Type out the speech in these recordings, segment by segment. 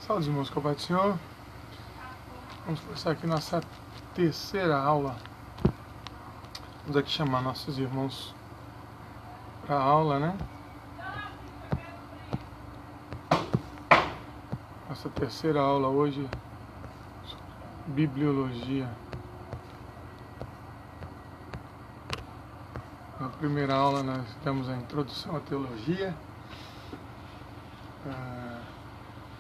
Saúde, irmãos, com a paz do Senhor. Vamos começar aqui nossa terceira aula. Vamos aqui chamar nossos irmãos para a aula, né? Nossa terceira aula hoje, bibliologia. Na primeira aula nós demos a introdução à teologia.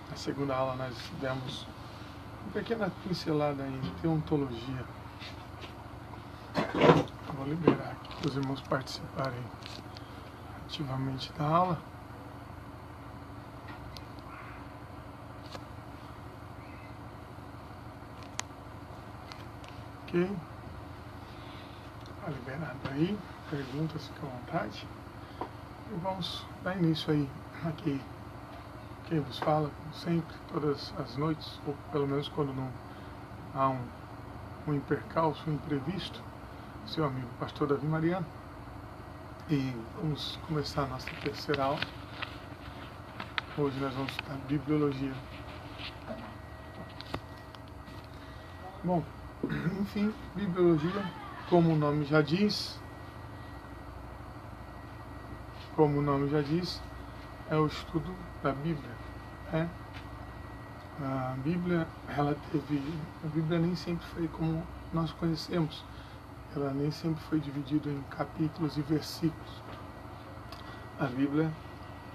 Na segunda aula nós demos uma pequena pincelada em teontologia. Vou liberar aqui para os irmãos participarem ativamente da aula. Ok? Está liberado aí. Perguntas, fica à vontade. E vamos dar início aí aqui. Quem vos fala, como sempre, todas as noites, ou pelo menos quando não há um percalço, um imprevisto, seu amigo pastor Davi Mariano. E vamos começar a nossa terceira aula. Hoje nós vamos estudar bibliologia. Bom, enfim, bibliologia, como o nome já diz, é o estudo da Bíblia, né? A Bíblia nem sempre foi como nós conhecemos. Ela nem sempre foi dividida em capítulos e versículos. A Bíblia,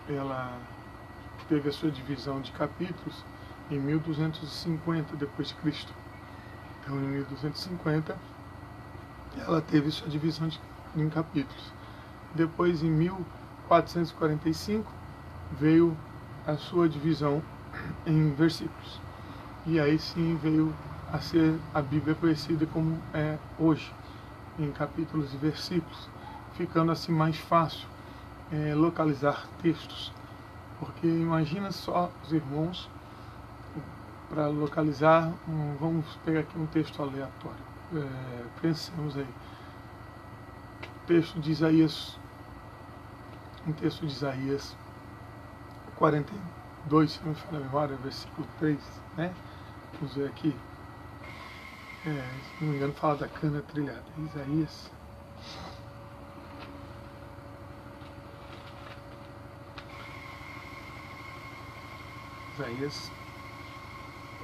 ela teve a sua divisão de capítulos em 1250 depois de Cristo. Então, em 1250, ela teve sua divisão em capítulos. Depois, em 1445, veio a sua divisão em versículos. E aí sim veio a ser a Bíblia conhecida como é hoje, em capítulos e versículos, ficando assim mais fácil localizar textos. Porque imagina só os irmãos, para localizar, vamos pegar aqui um texto aleatório. Pensemos aí. Um texto de Isaías 42, se não me falha a memória, versículo 3, né? Vamos ver aqui. Se não me engano, fala da cana trilhada. Isaías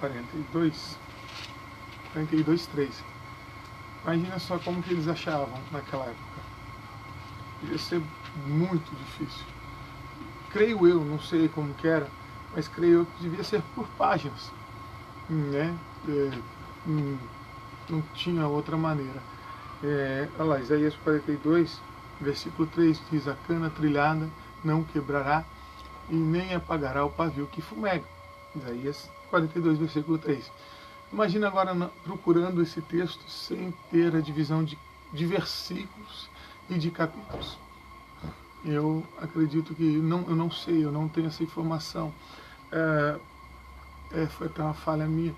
42:3. Imagina só como que eles achavam naquela época. Devia ser muito difícil. Creio eu, não sei como que era, mas creio eu que devia ser por páginas, né? Não tinha outra maneira. Olha lá, Isaías 42, versículo 3 diz: a cana trilhada não quebrará e nem apagará o pavio que fumega. Isaías 42, versículo 3. Imagina agora procurando esse texto sem ter a divisão de versículos e de capítulos. Eu acredito que, eu não sei, eu não tenho essa informação. Foi até uma falha minha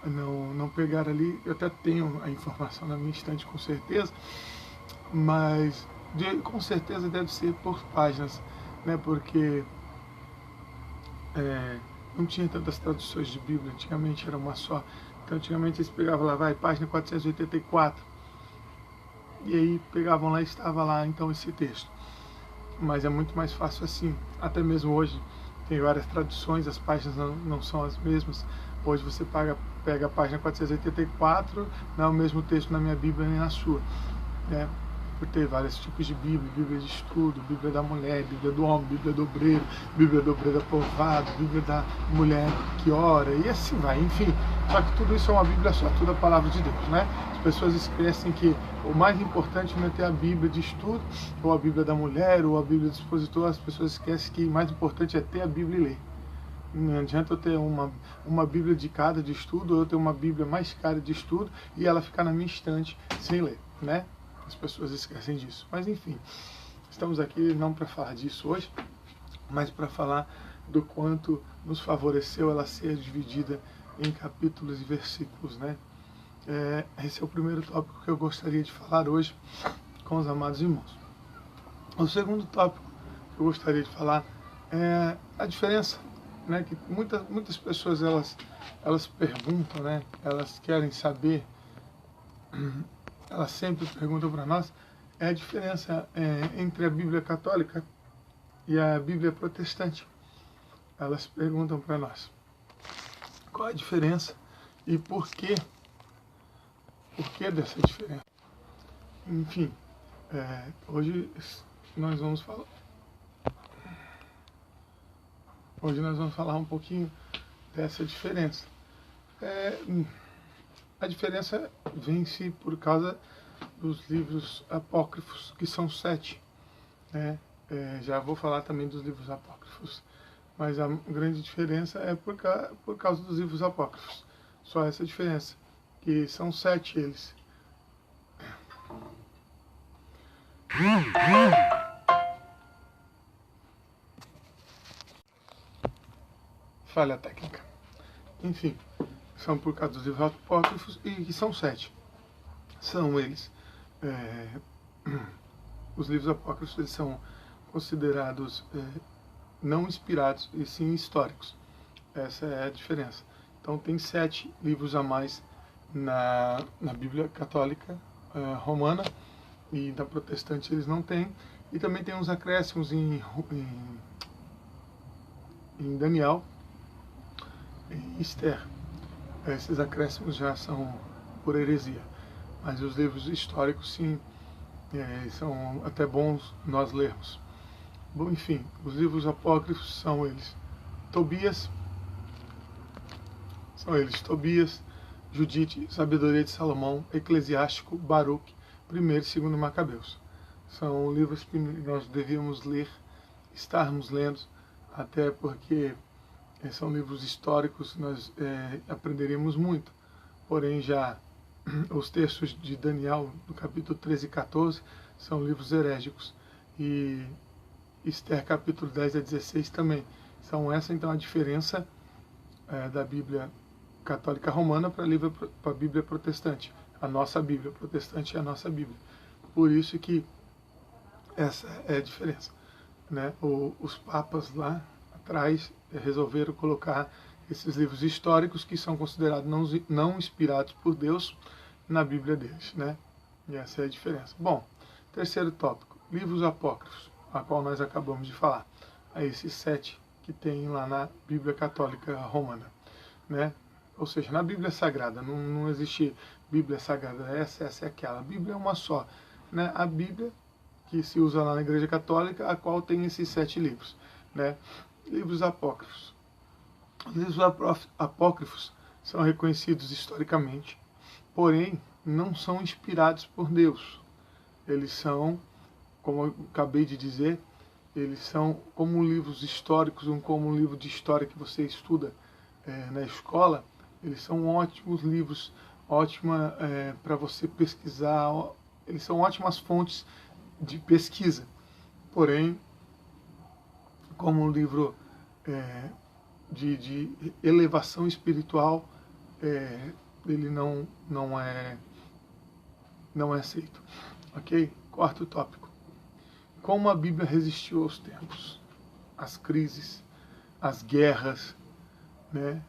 não pegar ali. Eu até tenho a informação na minha estante com certeza, mas com certeza deve ser por páginas, né? Porque não tinha tantas traduções de Bíblia, antigamente era uma só. Então antigamente eles pegavam lá, página 484, e aí pegavam lá e estava lá então esse texto. Mas é muito mais fácil assim. Até mesmo hoje tem várias traduções, as páginas não são as mesmas. Hoje você pega a página 484, não é o mesmo texto na minha Bíblia nem na sua, né? Por ter vários tipos de Bíblia: Bíblia de estudo, Bíblia da mulher, Bíblia do homem, Bíblia do obreiro, Bíblia do obreiro povoado, Bíblia da mulher que ora, e assim vai, enfim. Só que tudo isso é uma Bíblia só, tudo a palavra de Deus, né? As pessoas esquecem que o mais importante não é ter a Bíblia de estudo, ou a Bíblia da mulher, ou a Bíblia do expositor. As pessoas esquecem que o mais importante é ter a Bíblia e ler. Não adianta eu ter uma Bíblia de cada de estudo, ou eu ter uma Bíblia mais cara de estudo, e ela ficar na minha estante sem ler, né? As pessoas esquecem disso. Mas enfim, estamos aqui não para falar disso hoje, mas para falar do quanto nos favoreceu ela ser dividida em capítulos e versículos, né? Esse é o primeiro tópico que eu gostaria de falar hoje com os amados irmãos. O segundo tópico que eu gostaria de falar é a diferença né, que muitas pessoas elas perguntam, né, elas querem saber, elas sempre perguntam para nós, é a diferença entre a Bíblia católica e a Bíblia protestante. Elas perguntam para nós qual a diferença e por que dessa diferença. Enfim, hoje nós vamos falar um pouquinho dessa diferença. A diferença vem-se por causa dos livros apócrifos, que são 7. Né? Já vou falar também dos livros apócrifos, mas a grande diferença é por causa dos livros apócrifos. Só essa diferença, que são 7 eles. Falha técnica. Enfim, são por causa dos livros apócrifos e que são 7. São eles. Os livros apócrifos eles são considerados não inspirados e sim históricos. Essa é a diferença. Então tem 7 livros a mais na Bíblia católica romana, e na protestante eles não têm. E também tem uns acréscimos em Daniel, em Esther. Esses acréscimos já são por heresia, mas os livros históricos sim, são até bons nós lermos. Bom, enfim, os livros apócrifos são eles Tobias, Judite, Sabedoria de Salomão, Eclesiástico, Baruque, 1º e 2º Macabeus. São livros que nós devíamos ler, estarmos lendo, até porque são livros históricos, nós aprenderíamos muito. Porém, já os textos de Daniel, no capítulo 13 e 14, são livros herégicos. E Esther, capítulo 10 a 16 também. São essa, então, a diferença da Bíblia católica romana para a Bíblia protestante. A nossa Bíblia protestante é a nossa Bíblia. Por isso que essa é a diferença. Né? Os papas lá atrás resolveram colocar esses livros históricos que são considerados não inspirados por Deus na Bíblia deles. Né? E essa é a diferença. Bom, terceiro tópico, livros apócrifos, a qual nós acabamos de falar. A esses 7 que tem lá na Bíblia católica romana. Né? Ou seja, na Bíblia Sagrada, não existe Bíblia Sagrada, essa e aquela. A Bíblia é uma só. Né? A Bíblia que se usa lá na Igreja Católica, a qual tem esses 7 livros. Né? Livros apócrifos. Os livros apócrifos são reconhecidos historicamente, porém não são inspirados por Deus. Eles são, como eu acabei de dizer, eles são como livros históricos, como um livro de história que você estuda na escola. Eles são ótimos livros, para você pesquisar, eles são ótimas fontes de pesquisa. Porém, como um livro de elevação espiritual, ele não é aceito. Ok? Quarto tópico. Como a Bíblia resistiu aos tempos, às crises, às guerras, né?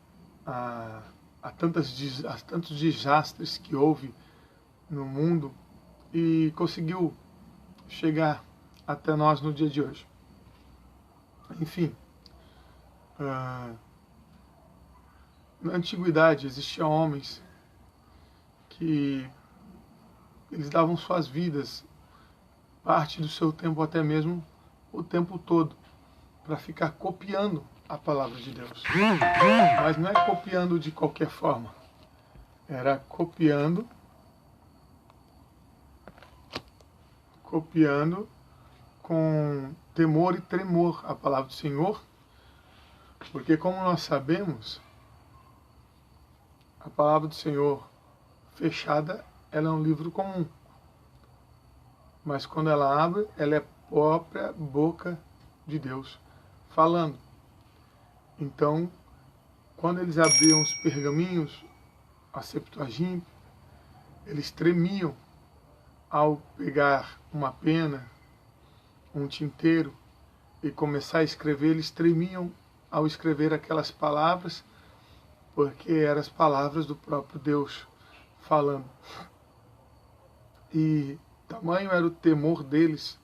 a tantos desastres que houve no mundo e conseguiu chegar até nós no dia de hoje. Enfim, na antiguidade existiam homens que eles davam suas vidas, parte do seu tempo, até mesmo o tempo todo, para ficar copiando a palavra de Deus. Mas não é copiando de qualquer forma, era copiando com temor e tremor a palavra do Senhor, porque, como nós sabemos, a palavra do Senhor fechada, ela é um livro comum, mas quando ela abre, ela é a própria boca de Deus falando. Então, quando eles abriam os pergaminhos, a Septuaginta, eles tremiam ao pegar uma pena, um tinteiro, e começar a escrever. Eles tremiam ao escrever aquelas palavras, porque eram as palavras do próprio Deus falando. E tamanho era o temor deles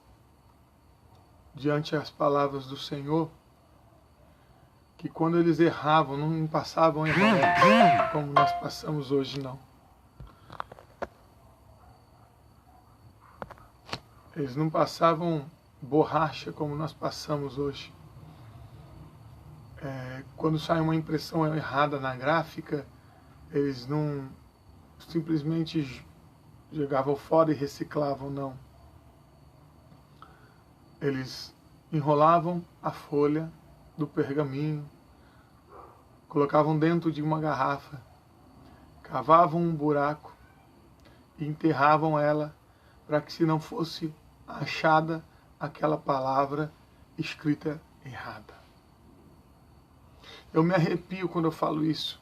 diante das palavras do Senhor, que quando eles erravam, não passavam errado como nós passamos hoje, não. Eles não passavam borracha como nós passamos hoje. Quando sai uma impressão errada na gráfica, eles não simplesmente jogavam fora e reciclavam, não. Eles enrolavam a folha do pergaminho, colocavam dentro de uma garrafa, cavavam um buraco e enterravam ela para que, se não fosse achada aquela palavra escrita errada. Eu me arrepio quando eu falo isso,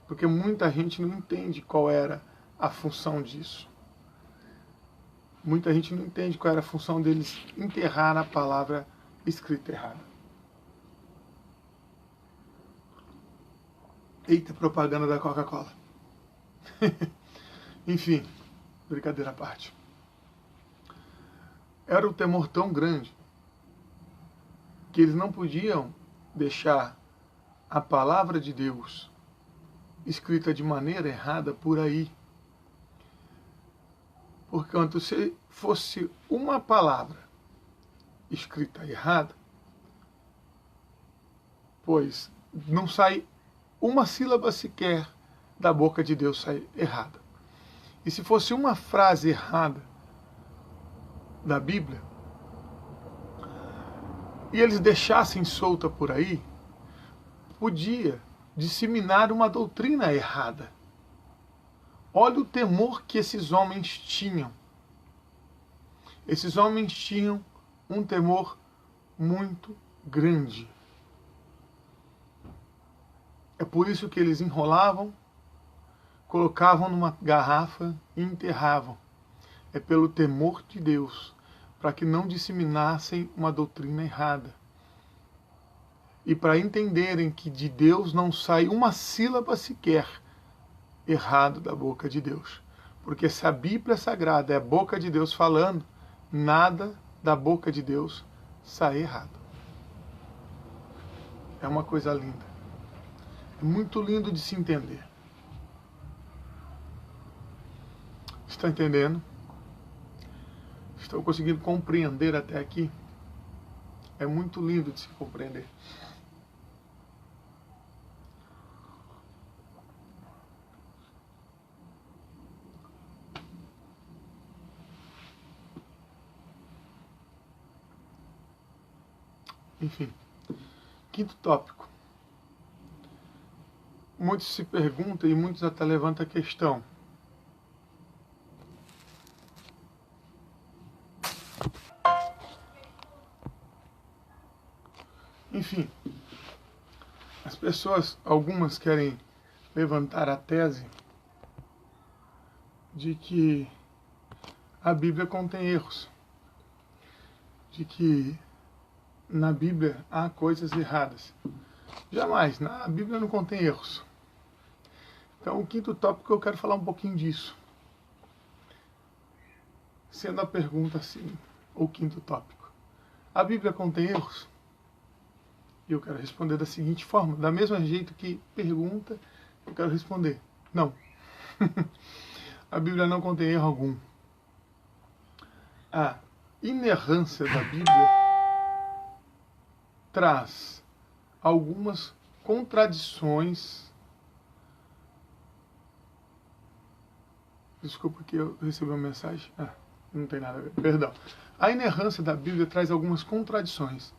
porque muita gente não entende qual era a função disso. Muita gente não entende qual era a função deles enterrar a palavra escrita errada. Eita, propaganda da Coca-Cola. Enfim, brincadeira à parte. Era um temor tão grande que eles não podiam deixar a palavra de Deus escrita de maneira errada por aí. Portanto, se fosse uma palavra escrita errada, pois não sai uma sílaba sequer da boca de Deus sai errada. E se fosse uma frase errada da Bíblia, e eles deixassem solta por aí, podia disseminar uma doutrina errada. Olha o temor que esses homens tinham. Esses homens tinham um temor muito grande. É por isso que eles enrolavam, colocavam numa garrafa e enterravam. É pelo temor de Deus, para que não disseminassem uma doutrina errada. E para entenderem que de Deus não sai uma sílaba sequer errado da boca de Deus. Porque se a Bíblia Sagrada é a boca de Deus falando, nada da boca de Deus sai errado. É uma coisa linda. É muito lindo de se entender. Está entendendo? Estou conseguindo compreender até aqui? É muito lindo de se compreender. Enfim, quinto tópico. Muitos se perguntam e muitos até levantam a questão. Enfim, as pessoas, algumas querem levantar a tese de que a Bíblia contém erros, de que na Bíblia há coisas erradas. Jamais, a Bíblia não contém erros. Então, o quinto tópico eu quero falar um pouquinho disso. Sendo a pergunta assim, o quinto tópico. A Bíblia contém erros? E eu quero responder da seguinte forma, da mesma jeito que pergunta, eu quero responder. Não. A Bíblia não contém erro algum. A inerrância da Bíblia traz algumas contradições. Desculpa que eu recebi uma mensagem. Não tem nada a ver. Perdão. A inerrância da Bíblia traz algumas contradições.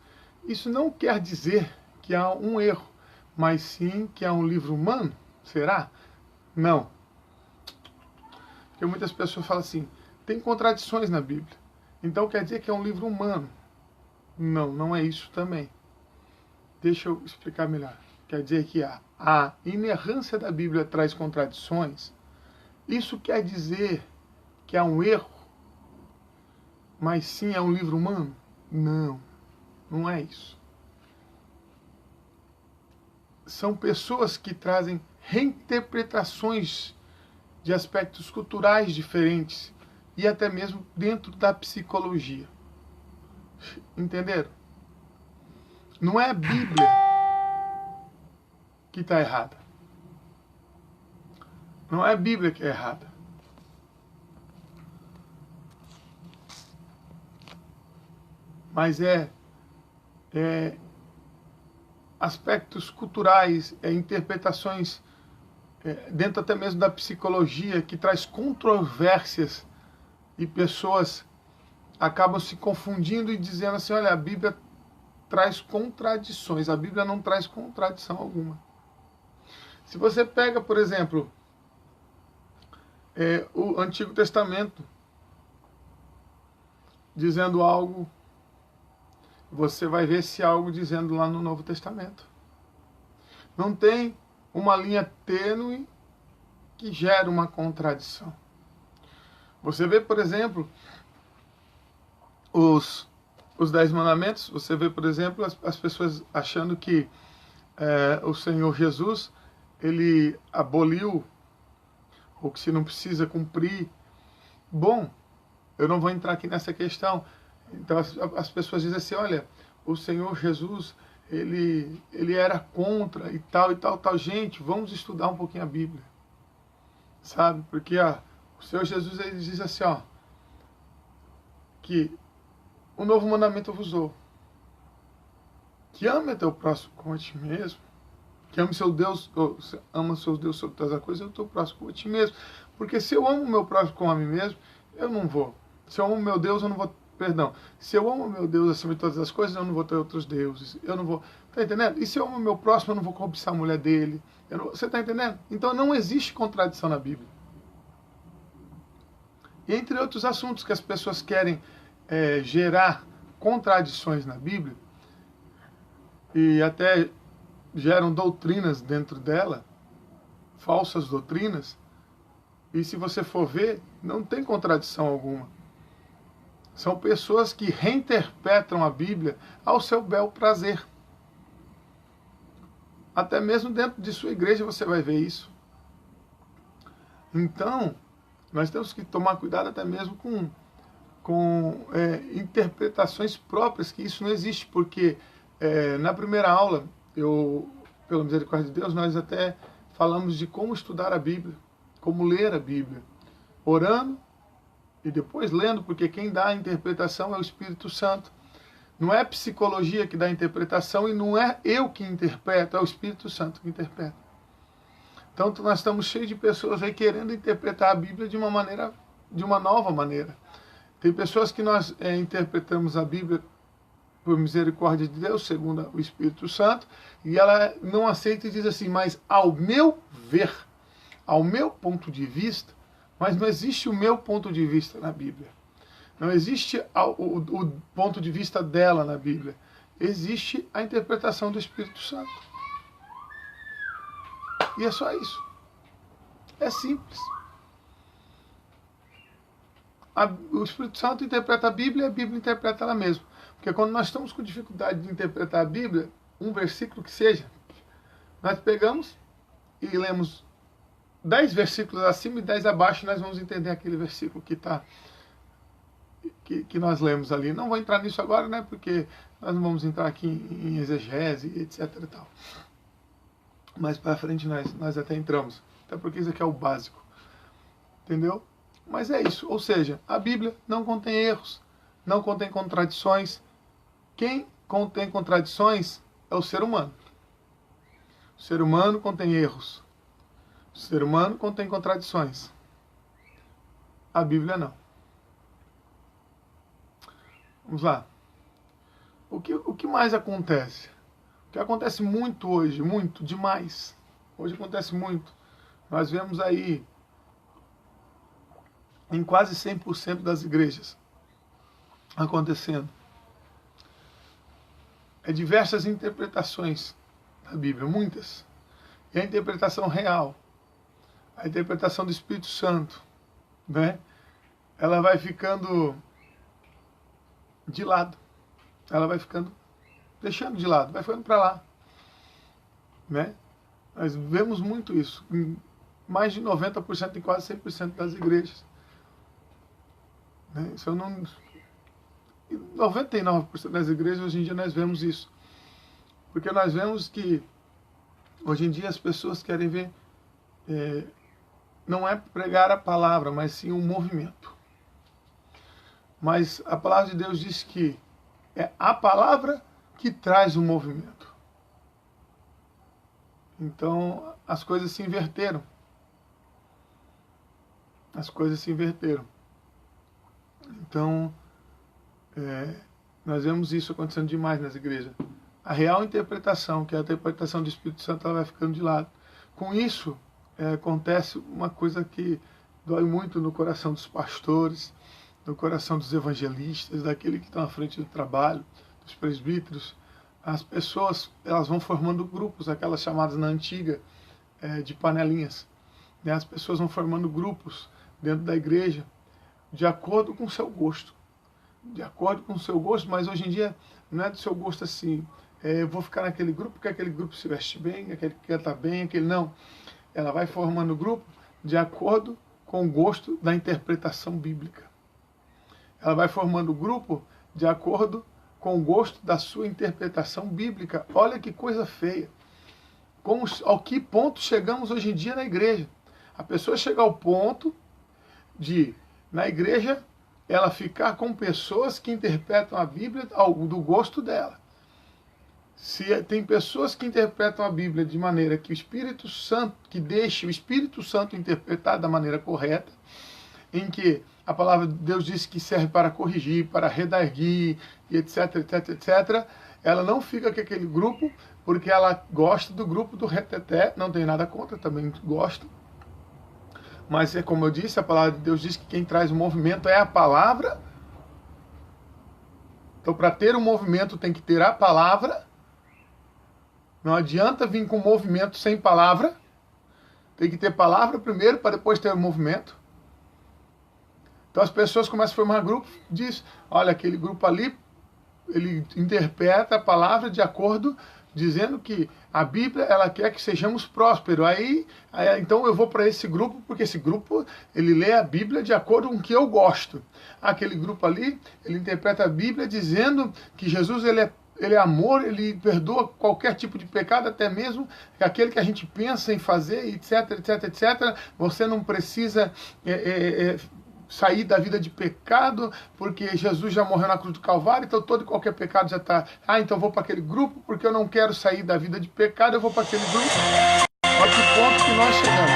Isso não quer dizer que há um erro, mas sim que há um livro humano. Será? Não. Porque muitas pessoas falam assim, tem contradições na Bíblia. Então quer dizer que é um livro humano. Não, não é isso também. Deixa eu explicar melhor. Quer dizer que a inerrância da Bíblia traz contradições. Isso quer dizer que há um erro, mas sim é um livro humano? Não, não é isso. são pessoas que trazem reinterpretações de aspectos culturais diferentes e até mesmo dentro da psicologia. Entenderam? Não é a Bíblia que está errada. Não é a Bíblia que é errada. Mas aspectos culturais, interpretações dentro até mesmo da psicologia, que traz controvérsias e pessoas acabam se confundindo e dizendo assim, olha, a Bíblia traz contradições. A Bíblia não traz contradição alguma. Se você pega, por exemplo, o Antigo Testamento, dizendo algo, você vai ver esse algo dizendo lá no Novo Testamento. Não tem uma linha tênue que gera uma contradição. Você vê, por exemplo, os 10 mandamentos, você vê, por exemplo, as pessoas achando que o Senhor Jesus, ele aboliu, ou que se não precisa cumprir. Bom, eu não vou entrar aqui nessa questão. Então as pessoas dizem assim, olha, o Senhor Jesus, ele era contra e tal e tal, tal. Gente, vamos estudar um pouquinho a Bíblia. Sabe? Porque o Senhor Jesus, ele diz assim, ó, que o novo mandamento eu vos dou. Que ame a teu próximo como a ti mesmo. Que ame seu Deus, ama seu Deus sobre todas as coisas, e o teu próximo como a ti mesmo. Porque se eu amo o meu próximo como a mim mesmo, eu não vou. Se eu amo meu Deus, eu não vou. Perdão. Se eu amo meu Deus acima de todas as coisas, eu não vou ter outros deuses. Eu não vou. Tá entendendo? E se eu amo meu próximo, eu não vou cobiçar a mulher dele. Você tá entendendo? Então não existe contradição na Bíblia. E entre outros assuntos que as pessoas querem gerar contradições na Bíblia, e até geram doutrinas dentro dela, falsas doutrinas, e se você for ver, não tem contradição alguma. São pessoas que reinterpretam a Bíblia ao seu bel prazer. Até mesmo dentro de sua igreja você vai ver isso. Então, nós temos que tomar cuidado até mesmo com interpretações próprias, que isso não existe, porque na primeira aula, pela misericórdia de Deus, nós até falamos de como estudar a Bíblia, como ler a Bíblia, orando e depois lendo, porque quem dá a interpretação é o Espírito Santo. Não é a psicologia que dá a interpretação e não é eu que interpreto, é o Espírito Santo que interpreta. Então nós estamos cheios de pessoas aí querendo interpretar a Bíblia de uma nova maneira. Tem pessoas que nós interpretamos a Bíblia por misericórdia de Deus, segundo o Espírito Santo, e ela não aceita e diz assim, mas ao meu ver, ao meu ponto de vista, mas não existe o meu ponto de vista na Bíblia. Não existe o ponto de vista dela na Bíblia. Existe a interpretação do Espírito Santo. E é só isso. É simples. O Espírito Santo interpreta a Bíblia e a Bíblia interpreta ela mesma. Porque quando nós estamos com dificuldade de interpretar a Bíblia, um versículo que seja, nós pegamos e lemos 10 versículos acima e 10 abaixo, nós vamos entender aquele versículo que nós lemos ali. Não vou entrar nisso agora, né? Porque nós não vamos entrar aqui em exegese, etc. E tal. Mais para frente nós até entramos. Até porque isso aqui é o básico. Entendeu? Mas é isso. Ou seja, a Bíblia não contém erros, não contém contradições. Quem contém contradições é o ser humano. O ser humano contém erros. O ser humano contém contradições. A Bíblia não. Vamos lá. O que mais acontece? O que acontece muito hoje, muito, demais. Hoje acontece muito. Nós vemos aí em quase 100% das igrejas acontecendo. Diversas interpretações da Bíblia, muitas. E a interpretação real, a interpretação do Espírito Santo, né? Ela vai ficando de lado. Ela vai ficando, deixando de lado, vai ficando para lá, né? Nós vemos muito isso, em mais de 90%, em quase 100% das igrejas. Né? Isso eu não... 99% das igrejas hoje em dia nós vemos isso. Porque nós vemos que hoje em dia as pessoas querem ver, não é pregar a palavra, mas sim um movimento. Mas a palavra de Deus diz que é a palavra que traz o movimento. Então as coisas se inverteram. As coisas se inverteram. Então nós vemos isso acontecendo demais nas igrejas. A real interpretação, que é a interpretação do Espírito Santo, ela vai ficando de lado. Com isso, acontece uma coisa que dói muito no coração dos pastores, no coração dos evangelistas, daquele que estão à frente do trabalho, dos presbíteros. As pessoas, elas vão formando grupos, aquelas chamadas na antiga de panelinhas. Né? As pessoas vão formando grupos dentro da igreja de acordo com o seu gosto. De acordo com o seu gosto, mas hoje em dia não é do seu gosto assim, eu vou ficar naquele grupo porque aquele grupo se veste bem, aquele que canta bem, aquele não. Ela vai formando grupo de acordo com o gosto da interpretação bíblica. Ela vai formando grupo de acordo com o gosto da sua interpretação bíblica. Olha que coisa feia. Ao que ponto chegamos hoje em dia na igreja? A pessoa chega ao ponto de, na igreja, ela ficar com pessoas que interpretam a Bíblia do gosto dela. Se tem pessoas que interpretam a Bíblia de maneira que o Espírito Santo, que deixe o Espírito Santo interpretar da maneira correta, em que a palavra de Deus diz que serve para corrigir, para redarguir, e etc, etc, etc, ela não fica com aquele grupo, porque ela gosta do grupo do reteté, não tem nada contra, também gosta. Mas é como eu disse, a palavra de Deus diz que quem traz o movimento é a palavra. Então, para ter um movimento tem que ter a palavra. Não adianta vir com movimento sem palavra. Tem que ter palavra primeiro para depois ter o movimento. Então as pessoas começam a formar grupo, diz, olha, aquele grupo ali, ele interpreta a palavra de acordo, dizendo que a Bíblia, ela quer que sejamos prósperos. Aí então eu vou para esse grupo, porque esse grupo, ele lê a Bíblia de acordo com o que eu gosto. Aquele grupo ali, ele interpreta a Bíblia dizendo que Jesus, ele é amor, ele perdoa qualquer tipo de pecado, até mesmo aquele que a gente pensa em fazer, etc, etc, etc. Você não precisa sair da vida de pecado, porque Jesus já morreu na cruz do Calvário, então todo e qualquer pecado já está... então eu vou para aquele grupo, porque eu não quero sair da vida de pecado, eu vou para aquele grupo. Olha que ponto que nós chegamos.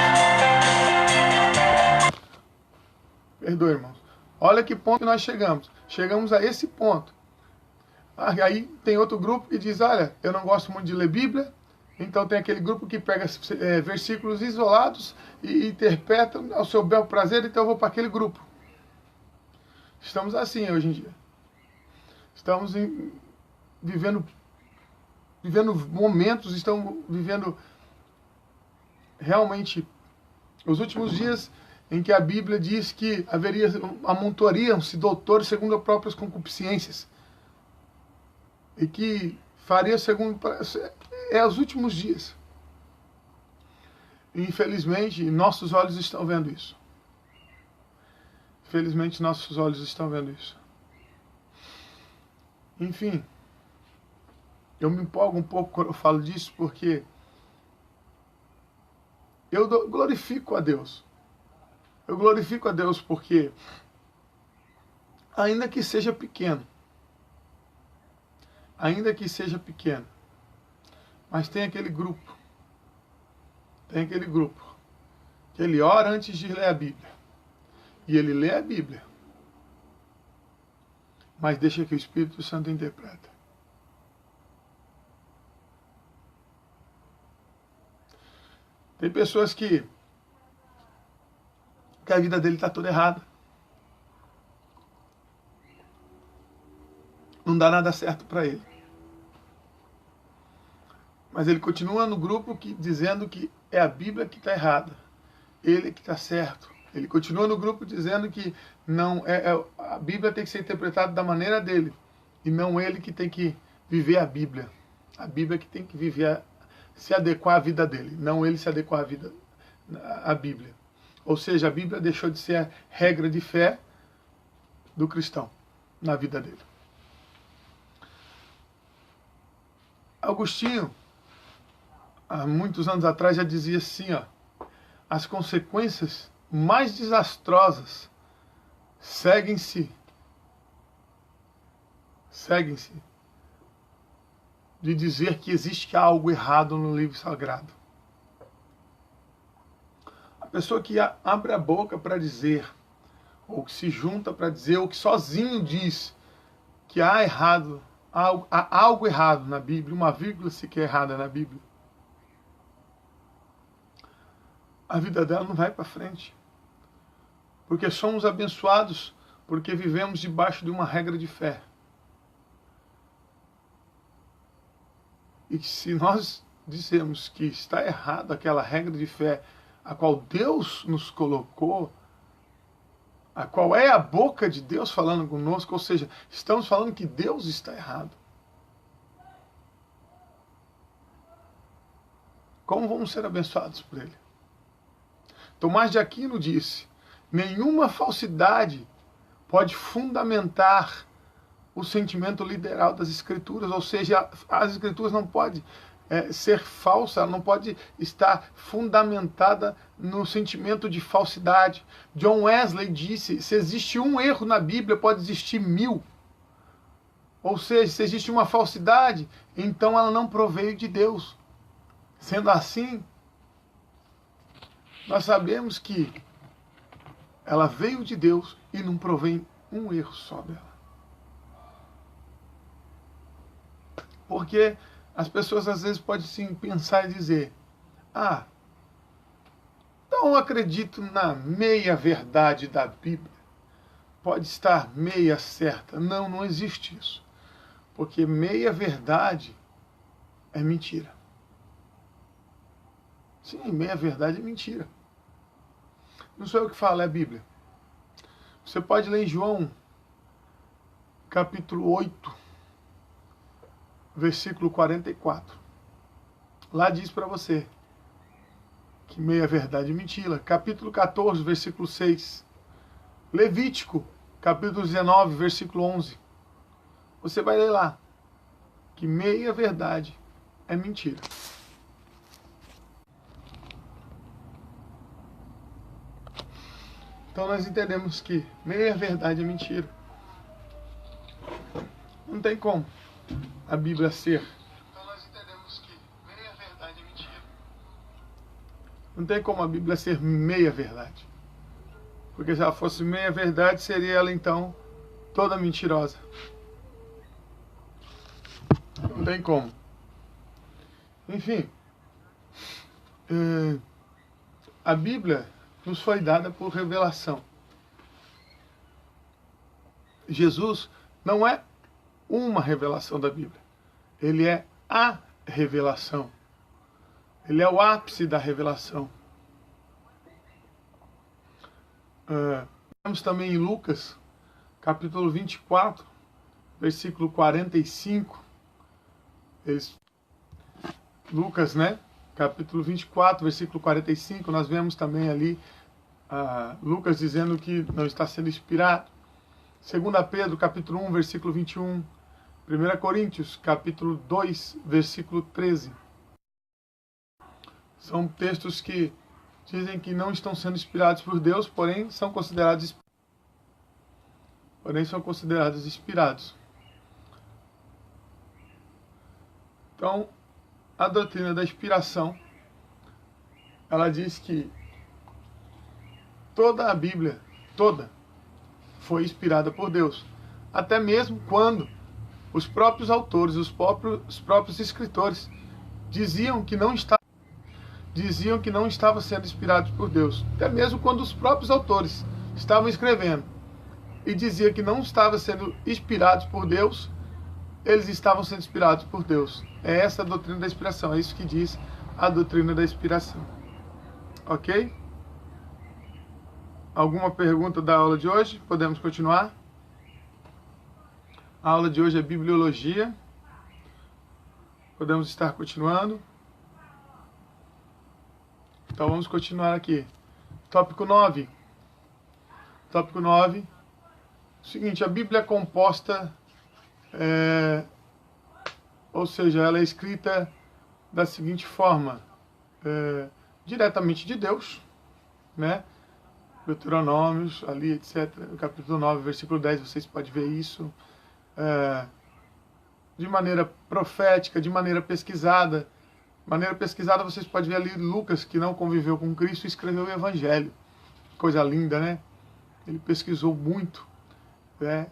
Perdoe, irmãos. Olha que ponto que nós chegamos. Chegamos a esse ponto. Aí tem outro grupo que diz, olha, eu não gosto muito de ler Bíblia, então tem aquele grupo que pega versículos isolados e interpreta ao seu bel prazer, então eu vou para aquele grupo. Estamos assim hoje em dia. Estamos vivendo momentos, estamos vivendo realmente os últimos dias em que a Bíblia diz que amontoariam-se doutores segundo as próprias concupiscências. E que faria segundo... os últimos dias. E, infelizmente, nossos olhos estão vendo isso. Infelizmente, nossos olhos estão vendo isso. Enfim, eu me empolgo um pouco quando eu falo disso, porque eu glorifico a Deus. Eu glorifico a Deus porque, ainda que seja pequeno, mas tem aquele grupo, que ele ora antes de ler a Bíblia, e ele lê a Bíblia, mas deixa que o Espírito Santo interpreta. Tem pessoas que a vida dele está toda errada, não dá nada certo para ele. Mas ele continua no grupo dizendo que é a Bíblia que está errada, ele que está certo. Ele continua no grupo dizendo que não a Bíblia tem que ser interpretada da maneira dele, e não ele que tem que viver a Bíblia. A Bíblia que tem que se adequar à vida dele, não ele se adequar à Bíblia. Ou seja, a Bíblia deixou de ser a regra de fé do cristão na vida dele. Agostinho, há muitos anos atrás, já dizia assim, ó, as consequências mais desastrosas seguem-se de dizer que existe algo errado no livro sagrado. A pessoa que abre a boca para dizer, ou que se junta para dizer, ou que sozinho diz que há algo errado na Bíblia, uma vírgula sequer errada na Bíblia, a vida dela não vai para frente. Porque somos abençoados, porque vivemos debaixo de uma regra de fé. E que se nós dizemos que está errado aquela regra de fé a qual Deus nos colocou, a qual é a boca de Deus falando conosco, ou seja, estamos falando que Deus está errado. Como vamos ser abençoados por Ele? Tomás de Aquino disse, nenhuma falsidade pode fundamentar o sentimento literal das Escrituras, ou seja, as Escrituras não podem ser falsa, ela não pode estar fundamentada no sentimento de falsidade. John Wesley disse, se existe um erro na Bíblia, pode existir 1000. Ou seja, se existe uma falsidade, então ela não proveio de Deus. Sendo assim, nós sabemos que ela veio de Deus e não provém um erro só dela. Porque as pessoas às vezes podem sim pensar e dizer, então eu acredito na meia verdade da Bíblia. Pode estar meia certa. Não, não existe isso. Porque meia verdade é mentira. Sim, meia verdade é mentira. Não sou eu que falo, é a Bíblia. Você pode ler em João, capítulo 8, versículo 44. Lá diz para você que meia verdade é mentira. Capítulo 14, versículo 6. Levítico, capítulo 19, versículo 11. Você vai ler lá que meia verdade é mentira. Então nós entendemos que meia verdade é mentira. Não tem como a Bíblia ser. Então nós entendemos que meia verdade é mentira. Não tem como a Bíblia ser meia verdade. Porque se ela fosse meia verdade, seria ela então toda mentirosa. Não tem como. Enfim, a Bíblia nos foi dada por revelação. Jesus não é uma revelação da Bíblia. Ele é a revelação. Ele é o ápice da revelação. Temos também em Lucas, capítulo 24, versículo 45. Lucas, né? Capítulo 24, versículo 45, nós vemos também ali Lucas dizendo que não está sendo inspirado. 2 Pedro, capítulo 1, versículo 21. 1 Coríntios, capítulo 2, versículo 13. São textos que dizem que não estão sendo inspirados por Deus, porém são considerados inspirados. Então, a doutrina da inspiração, ela diz que toda a Bíblia, toda, foi inspirada por Deus. Até mesmo quando os próprios autores, os próprios escritores diziam que não estavam sendo inspirados por Deus. Até mesmo quando os próprios autores estavam escrevendo e diziam que não estavam sendo inspirados por Deus, eles estavam sendo inspirados por Deus. É essa a doutrina da inspiração, é isso que diz a doutrina da inspiração. Ok? Alguma pergunta da aula de hoje? Podemos continuar? A aula de hoje é bibliologia. Podemos estar continuando. Então vamos continuar aqui. Tópico 9. Tópico 9. O seguinte, a Bíblia é composta, ou seja, ela é escrita da seguinte forma, diretamente de Deus, né? Deuteronômios, ali, etc. No capítulo 9, versículo 10, vocês podem ver isso. De maneira profética, de maneira pesquisada. Maneira pesquisada, vocês podem ver ali Lucas, que não conviveu com Cristo, escreveu o Evangelho. Coisa linda, né? Ele pesquisou muito, né?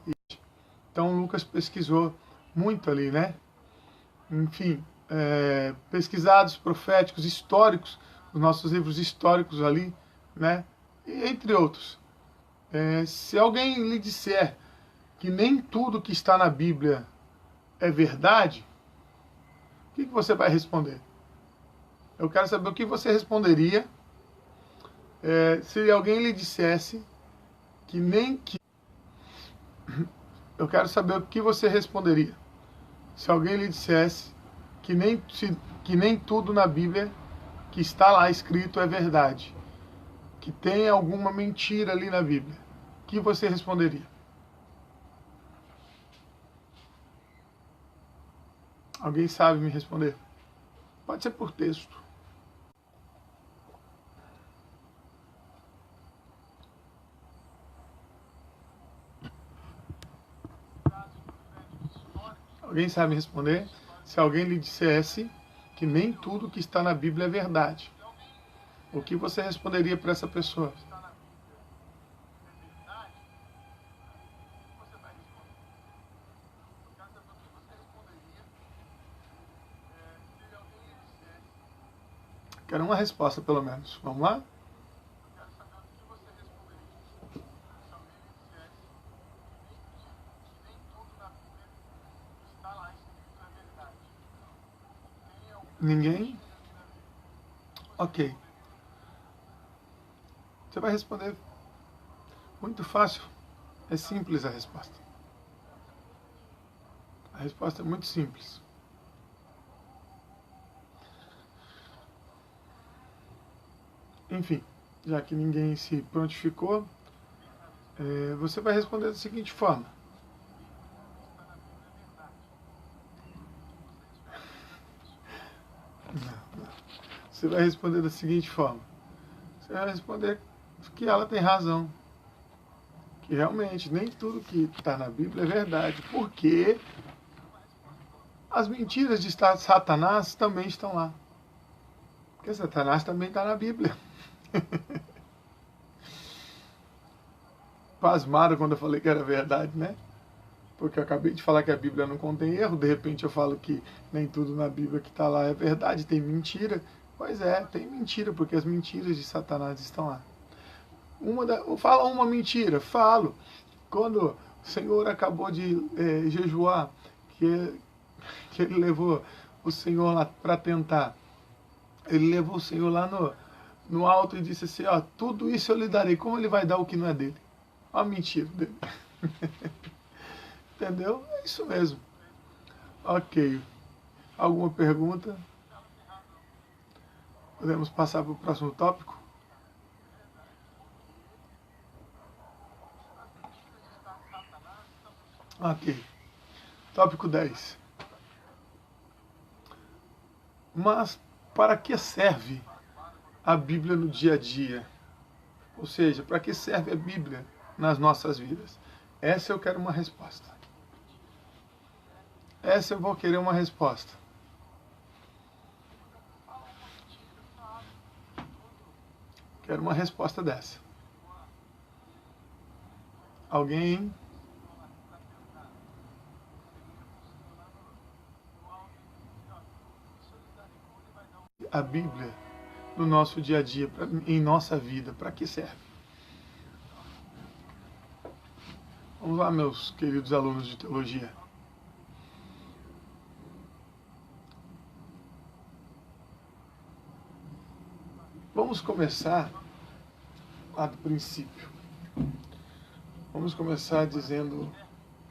Então Lucas pesquisou muito ali, né? Enfim, pesquisados, proféticos, históricos, os nossos livros históricos ali, né? E, entre outros. Se alguém lhe disser que nem tudo que está na Bíblia é verdade, o que você vai responder? Eu quero saber o que você responderia se alguém lhe dissesse que nem que... Eu quero saber o que você responderia se alguém lhe dissesse que nem tudo na Bíblia que está lá escrito é verdade, que tem alguma mentira ali na Bíblia. O que você responderia? Alguém sabe me responder? Pode ser por texto. Alguém sabe me responder? Se alguém lhe dissesse que nem tudo que está na Bíblia é verdade, o que você responderia para essa pessoa? Quero uma resposta, pelo menos. Vamos lá? Ninguém? Ok. Você vai responder muito fácil. É simples a resposta. A resposta é muito simples. Enfim, já que ninguém se prontificou, você vai responder da seguinte forma. Você vai responder da seguinte forma. Você vai responder que ela tem razão. Que realmente nem tudo que está na Bíblia é verdade. Porque as mentiras de Satanás também estão lá. Porque Satanás também está na Bíblia. Pasmaram quando eu falei que era verdade, né? Porque eu acabei de falar que a Bíblia não contém erro, de repente eu falo que nem tudo na Bíblia que está lá é verdade, tem mentira. Pois é, tem mentira, porque as mentiras de Satanás estão lá. Fala uma mentira, falo. Quando o Senhor acabou de jejuar, que ele levou o Senhor lá para tentar, ele levou o Senhor lá no alto e disse assim, ó, tudo isso eu lhe darei, como ele vai dar o que não é dele? Olha a mentira dele. Entendeu? É isso mesmo. Ok. Alguma pergunta? Podemos passar para o próximo tópico? Ok. Tópico 10. Mas para que serve a Bíblia no dia a dia? Ou seja, para que serve a Bíblia nas nossas vidas? Essa eu quero uma resposta. Essa eu vou querer uma resposta. Quero uma resposta dessa. Alguém? A Bíblia no nosso dia a dia, em nossa vida, para que serve? Vamos lá, meus queridos alunos de teologia. Vamos começar lá do princípio. Vamos começar dizendo,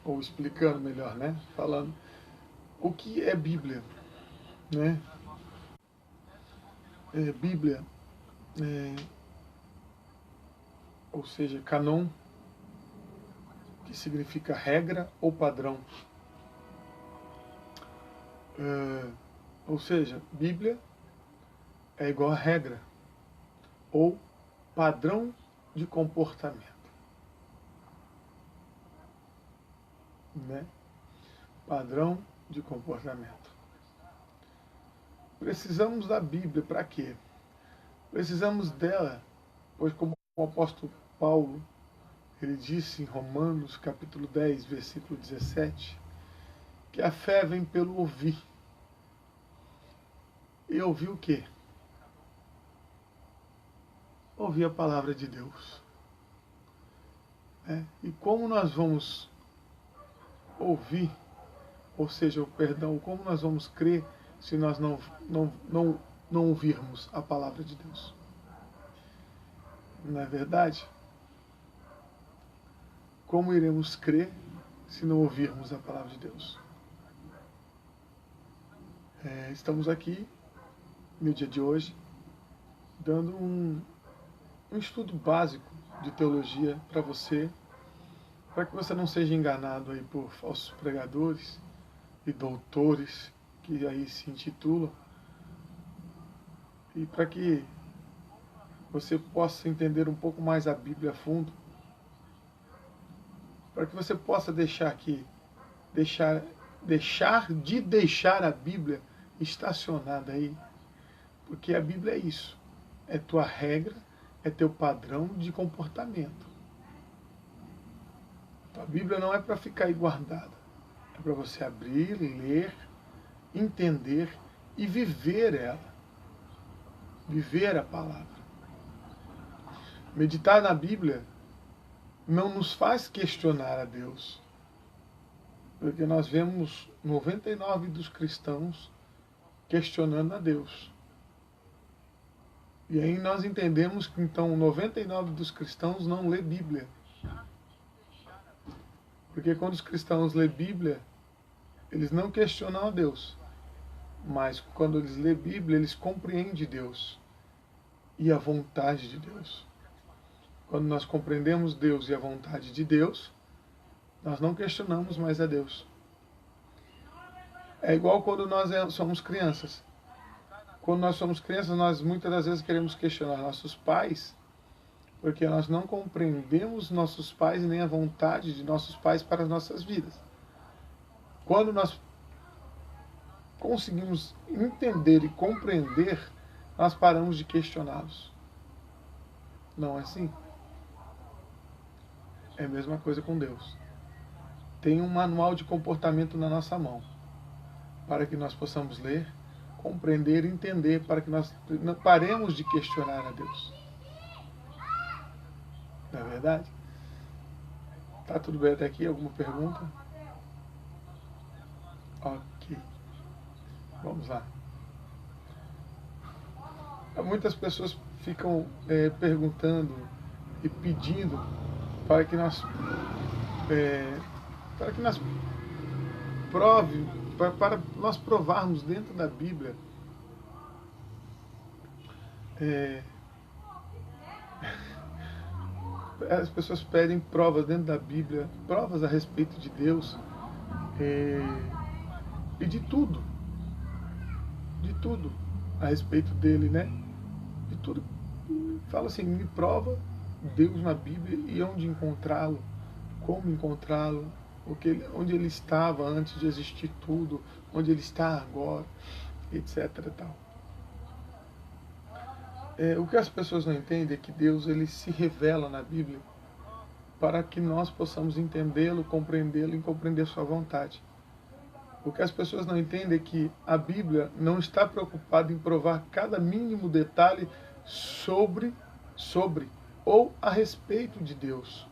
ou explicando melhor, né? Falando o que é Bíblia, né? Bíblia ou seja, canon, que significa regra ou padrão. Ou seja, Bíblia é igual a regra ou padrão de comportamento. Né? Padrão de comportamento. Precisamos da Bíblia para quê? Precisamos dela, pois como o apóstolo Paulo, ele disse em Romanos capítulo 10, versículo 17, que a fé vem pelo ouvir. E ouvir o quê? Ouvir a palavra de Deus. E como nós vamos ouvir, ou seja, como nós vamos crer se nós não ouvirmos a palavra de Deus? Não é verdade? Como iremos crer se não ouvirmos a palavra de Deus? Estamos aqui, no dia de hoje, dando um estudo básico de teologia para você, para que você não seja enganado aí por falsos pregadores e doutores que aí se intitulam, e para que você possa entender um pouco mais a Bíblia a fundo, para que você possa deixar a Bíblia estacionada aí, porque a Bíblia é isso, é tua regra, é teu padrão de comportamento. A Bíblia não é para ficar aí guardada, é para você abrir, ler, entender e viver ela, viver a palavra. Meditar na Bíblia não nos faz questionar a Deus, porque nós vemos 99% dos cristãos questionando a Deus. E aí nós entendemos que então 99% dos cristãos não lê Bíblia. Porque quando os cristãos lêem Bíblia, eles não questionam a Deus. Mas quando eles lêem Bíblia, eles compreendem Deus e a vontade de Deus. Quando nós compreendemos Deus e a vontade de Deus, nós não questionamos mais a Deus. É igual quando nós somos crianças. Quando nós somos crianças, nós muitas das vezes queremos questionar nossos pais, porque nós não compreendemos nossos pais nem a vontade de nossos pais para as nossas vidas. Quando nós conseguimos entender e compreender, nós paramos de questioná-los. Não é assim? É a mesma coisa com Deus. Tem um manual de comportamento na nossa mão, para que nós possamos ler, compreender e entender, para que nós não paremos de questionar a Deus. Não é verdade? Tá tudo bem até aqui? Alguma pergunta? Ok. Vamos lá. Muitas pessoas ficam perguntando e pedindo para que nós para nós provarmos dentro da Bíblia as pessoas pedem provas dentro da Bíblia, provas a respeito de Deus e de tudo a respeito dele, né? De tudo. Fala assim, me prova Deus na Bíblia e onde encontrá-lo, como encontrá-lo, onde ele estava antes de existir tudo, onde ele está agora, etc. Tal. O que as pessoas não entendem é que Deus ele se revela na Bíblia para que nós possamos entendê-lo, compreendê-lo e compreender sua vontade. O que as pessoas não entendem é que a Bíblia não está preocupada em provar cada mínimo detalhe sobre ou a respeito de Deus.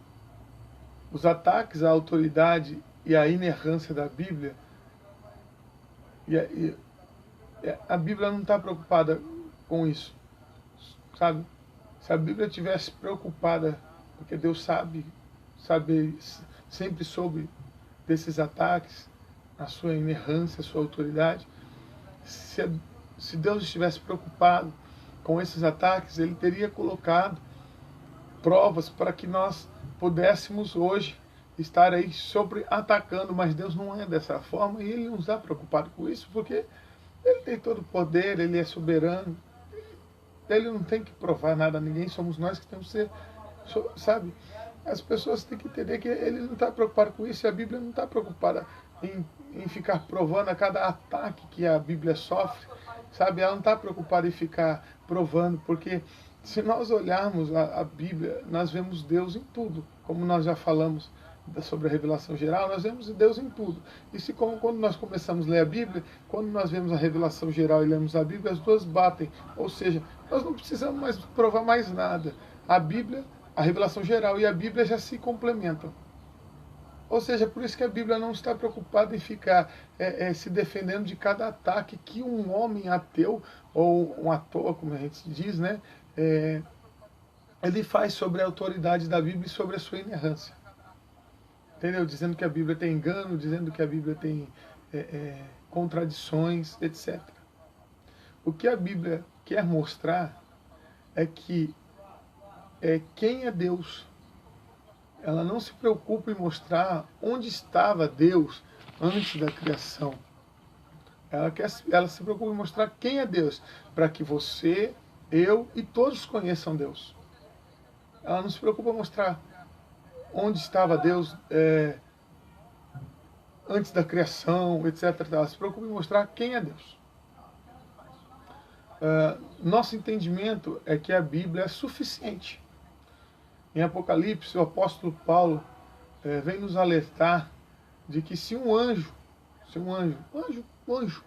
Os ataques à autoridade e à inerrância da Bíblia, a Bíblia não está preocupada com isso, sabe? Se a Bíblia estivesse preocupada, porque Deus sempre soube desses ataques, a sua inerrância, a sua autoridade, se Deus estivesse preocupado com esses ataques, ele teria colocado provas para que nós pudéssemos hoje estar aí atacando, mas Deus não é dessa forma e Ele não está preocupado com isso, porque Ele tem todo o poder, Ele é soberano, Ele não tem que provar nada a ninguém, somos nós que temos que ser, sabe? As pessoas têm que entender que Ele não está preocupado com isso e a Bíblia não está preocupada em ficar provando a cada ataque que a Bíblia sofre, sabe? Ela não está preocupada em ficar provando, porque se nós olharmos a Bíblia, nós vemos Deus em tudo, como nós já falamos sobre a revelação geral, nós vemos Deus em tudo. E se quando nós começamos a ler a Bíblia, quando nós vemos a revelação geral e lemos a Bíblia, as duas batem. Ou seja, nós não precisamos mais provar mais nada. A Bíblia, a revelação geral e a Bíblia já se complementam. Ou seja, por isso que a Bíblia não está preocupada em ficar se defendendo de cada ataque que um homem ateu, ou um ator, como a gente diz, né, ele faz sobre a autoridade da Bíblia e sobre a sua inerrância. Entendeu? Dizendo que a Bíblia tem engano, dizendo que a Bíblia tem contradições, etc. O que a Bíblia quer mostrar é que quem é Deus. Ela não se preocupa em mostrar onde estava Deus antes da criação. Ela se preocupa em mostrar quem é Deus, para que você, eu e todos conheçam Deus. Ela não se preocupa em mostrar onde estava Deus antes da criação, etc. Ela se preocupa em mostrar quem é Deus. Nosso entendimento é que a Bíblia é suficiente. Em Apocalipse, o apóstolo Paulo vem nos alertar de que se um anjo,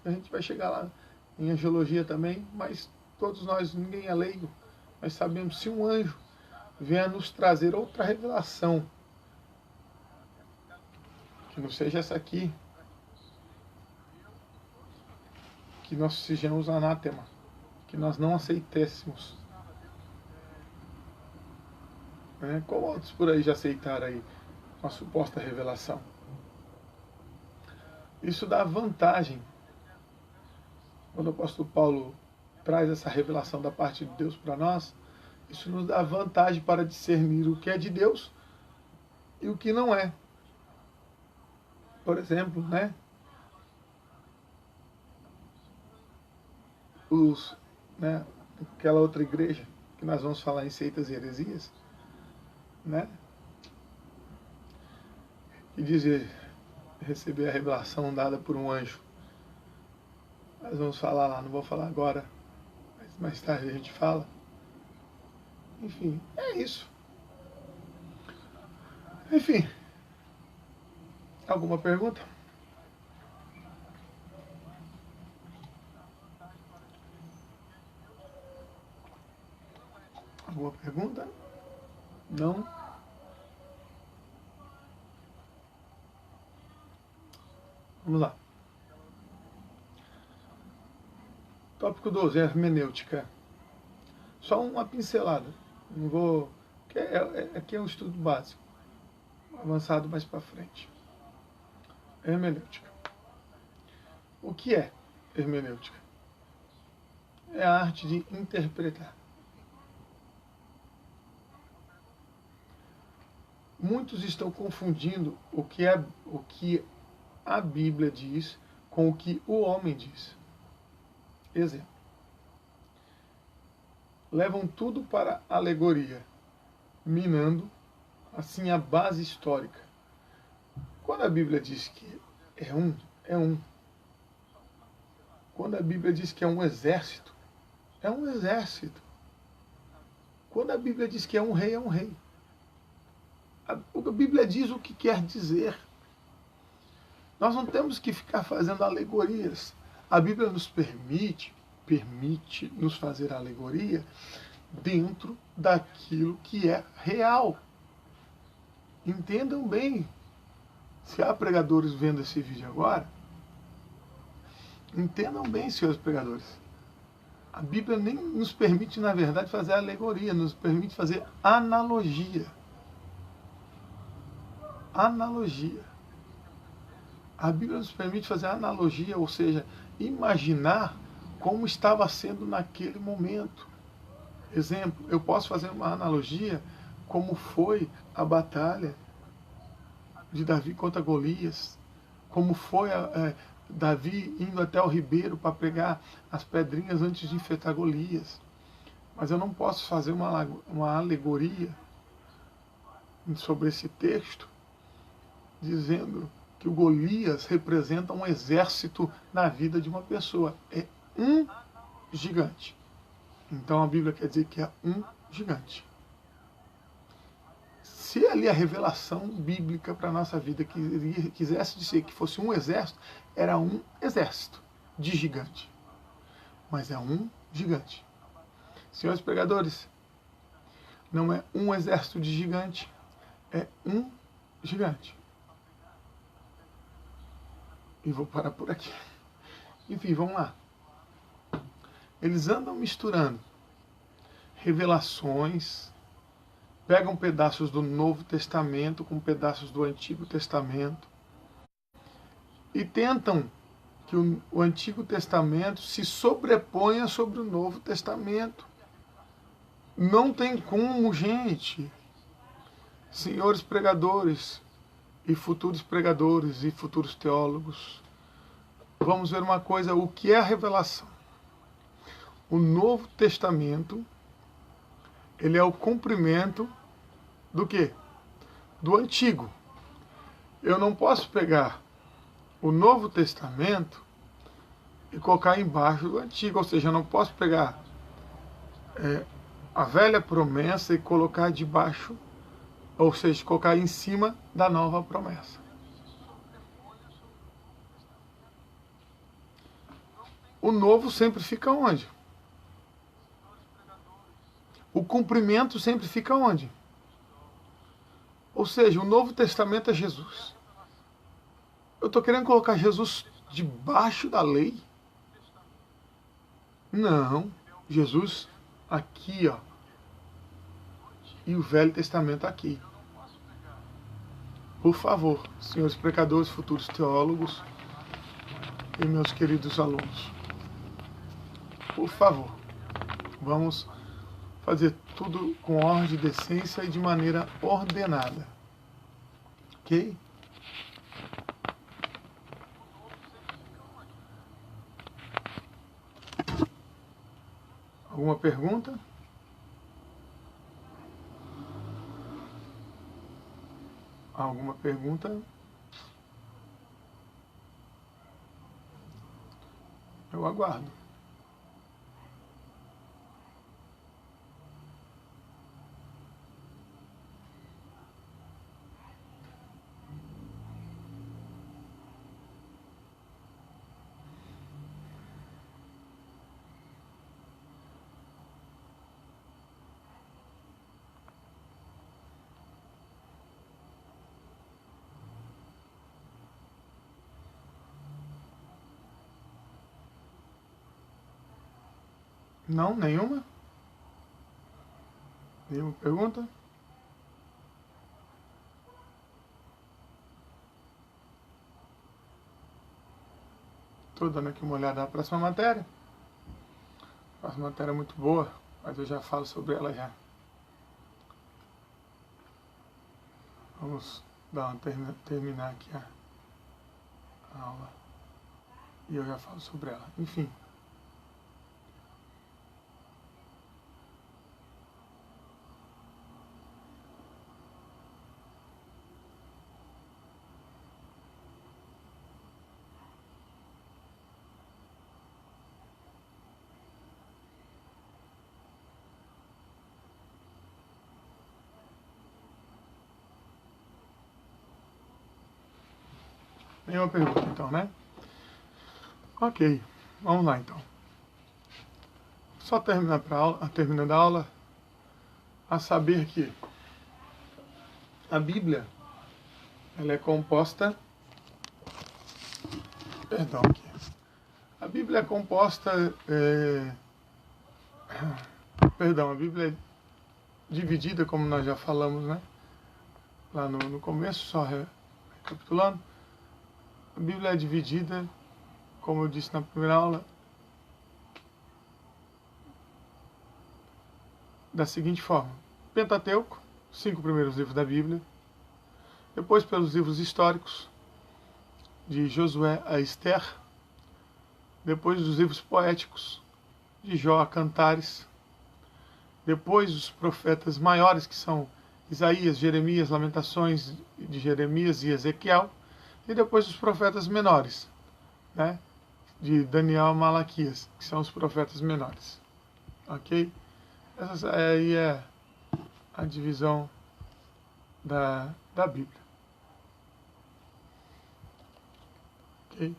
a gente vai chegar lá em angiologia também, mas todos nós, ninguém é leigo, mas sabemos, se um anjo vier nos trazer outra revelação, que não seja essa aqui, que nós sejamos anátema, que nós não aceitéssemos. Como outros por aí já aceitaram aí uma suposta revelação. Isso dá vantagem. Quando o apóstolo Paulo traz essa revelação da parte de Deus para nós, isso nos dá vantagem para discernir o que é de Deus e o que não é. Por exemplo, aquela outra igreja que nós vamos falar em seitas e heresias, que diz receber a revelação dada por um anjo. Nós vamos falar lá, não vou falar agora, mas mais tarde a gente fala. Enfim, é isso. Enfim, alguma pergunta? Alguma pergunta? Não? Vamos lá. Tópico 12, hermenêutica. Só uma pincelada. Não vou. Aqui é um estudo básico. Avançado mais para frente. Hermenêutica. O que é hermenêutica? É a arte de interpretar. Muitos estão confundindo o que a Bíblia diz com o que o homem diz. Exemplo. Levam tudo para alegoria, minando assim a base histórica. Quando a Bíblia diz que é um, é um. Quando a Bíblia diz que é um exército, é um exército. Quando a Bíblia diz que é um rei, é um rei. A Bíblia diz o que quer dizer. Nós não temos que ficar fazendo alegorias. A Bíblia nos permite nos fazer alegoria dentro daquilo que é real. Entendam bem. Se há pregadores vendo esse vídeo agora, entendam bem, senhores pregadores. A Bíblia nem nos permite, na verdade, fazer alegoria, nos permite fazer analogia. Analogia. A Bíblia nos permite fazer analogia, ou seja, imaginar como estava sendo naquele momento. Exemplo, eu posso fazer uma analogia como foi a batalha de Davi contra Golias, como foi Davi indo até o ribeiro para pegar as pedrinhas antes de enfrentar Golias. Mas eu não posso fazer uma alegoria sobre esse texto dizendo que o Golias representa um exército na vida de uma pessoa. É um gigante. Então a Bíblia quer dizer que é um gigante. Se ali a revelação bíblica para a nossa vida quisesse dizer que fosse um exército, era um exército de gigante. Mas é um gigante. Senhores pregadores, não é um exército de gigante, é um gigante. E vou parar por aqui. Enfim, vamos lá. Eles andam misturando revelações, pegam pedaços do Novo Testamento com pedaços do Antigo Testamento e tentam que o Antigo Testamento se sobreponha sobre o Novo Testamento. Não tem como, gente. Senhores pregadores e futuros teólogos, vamos ver uma coisa, o que é a revelação? O Novo Testamento, ele é o cumprimento do quê? Do Antigo. Eu não posso pegar o Novo Testamento e colocar embaixo do Antigo, ou seja, eu não posso pegar a velha promessa e colocar debaixo, ou seja, colocar em cima da nova promessa. O novo sempre fica onde? O cumprimento sempre fica onde? Ou seja, o Novo Testamento é Jesus. Eu estou querendo colocar Jesus debaixo da lei? Não. Jesus aqui, ó. E o Velho Testamento aqui. Por favor, senhores pecadores, futuros teólogos e meus queridos alunos, por favor, vamos fazer tudo com ordem, decência e de maneira ordenada. Ok? Alguma pergunta? Alguma pergunta? Eu aguardo. Não? Nenhuma? Nenhuma pergunta? Estou dando aqui uma olhada na próxima matéria. A próxima matéria é muito boa, mas eu já falo sobre ela já. Vamos terminar aqui a aula. E eu já falo sobre ela. Enfim. Nenhuma pergunta então, né? Ok, vamos lá então. Só terminando a aula, a saber que a Bíblia, ela é composta... Perdão aqui. A Bíblia é composta... Perdão, a Bíblia é dividida, como nós já falamos, né? Lá no começo, só recapitulando. A Bíblia é dividida, como eu disse na primeira aula, da seguinte forma: Pentateuco, 5 primeiros livros da Bíblia, depois pelos livros históricos, de Josué a Esther, depois dos livros poéticos, de Jó a Cantares, depois os profetas maiores, que são Isaías, Jeremias, Lamentações de Jeremias e Ezequiel, e depois os profetas menores, né, de Daniel e Malaquias, que são os profetas menores. Ok? Essa aí é a divisão da Bíblia. Ok?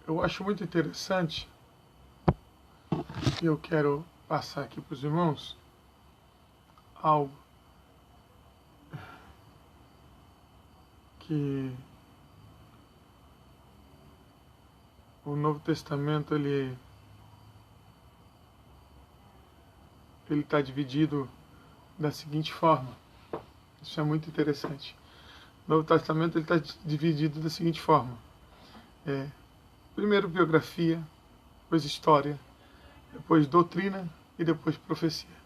Eu acho muito interessante, e eu quero passar aqui para os irmãos algo que o Novo Testamento ele está dividido da seguinte forma. Isso é muito interessante. O Novo Testamento está dividido da seguinte forma: primeiro biografia, depois história, depois doutrina e depois profecia.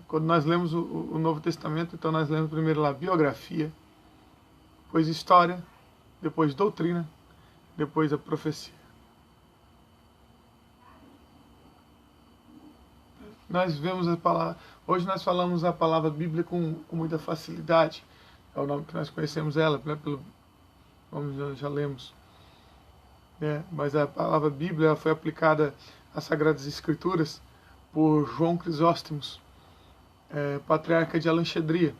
Quando nós lemos o Novo Testamento, então nós lemos primeiro lá biografia, depois história, depois doutrina, depois a profecia. Nós vemos a palavra, hoje nós falamos a palavra Bíblia com muita facilidade. É o nome que nós conhecemos ela, né, como já lemos. Mas a palavra Bíblia ela foi aplicada às Sagradas Escrituras por João Crisóstomos, patriarca de Alexandria.